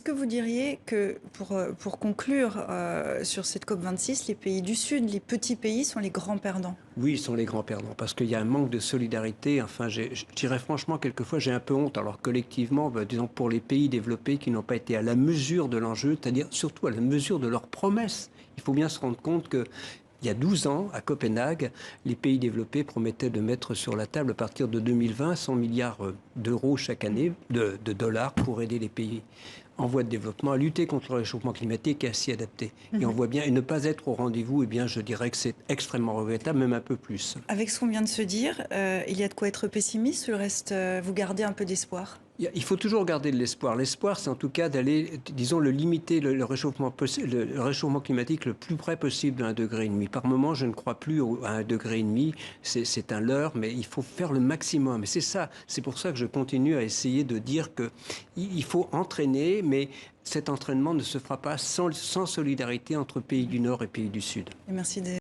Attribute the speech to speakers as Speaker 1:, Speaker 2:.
Speaker 1: Est-ce que vous diriez que, pour conclure sur cette COP26, les pays du Sud, les petits pays, sont les grands perdants?
Speaker 2: Oui, ils sont les grands perdants parce qu'il y a un manque de solidarité. Enfin, je dirais franchement, quelquefois, j'ai un peu honte. Alors collectivement, disons pour les pays développés qui n'ont pas été à la mesure de l'enjeu, c'est-à-dire surtout à la mesure de leurs promesses. Il faut bien se rendre compte que il y a 12 ans, à Copenhague, les pays développés promettaient de mettre sur la table, à partir de 2020, 100 milliards d'euros chaque année, de dollars, pour aider les pays en voie de développement à lutter contre le réchauffement climatique et à s'y adapter. Et on voit bien, et ne pas être au rendez-vous, eh bien, je dirais que c'est extrêmement regrettable, même un peu plus.
Speaker 1: Avec ce qu'on vient de se dire, il y a de quoi être pessimiste, le reste, vous gardez un peu d'espoir?
Speaker 2: Il faut toujours garder de l'espoir. L'espoir, c'est en tout cas d'aller, disons, le limiter, le réchauffement climatique le plus près possible de 1,5 degré. Par moment, je ne crois plus à 1,5 degré. C'est un leurre, mais il faut faire le maximum. Et c'est ça. C'est pour ça que je continue à essayer de dire qu'il faut entraîner, mais cet entraînement ne se fera pas sans solidarité entre pays du Nord et pays du Sud.
Speaker 1: Et merci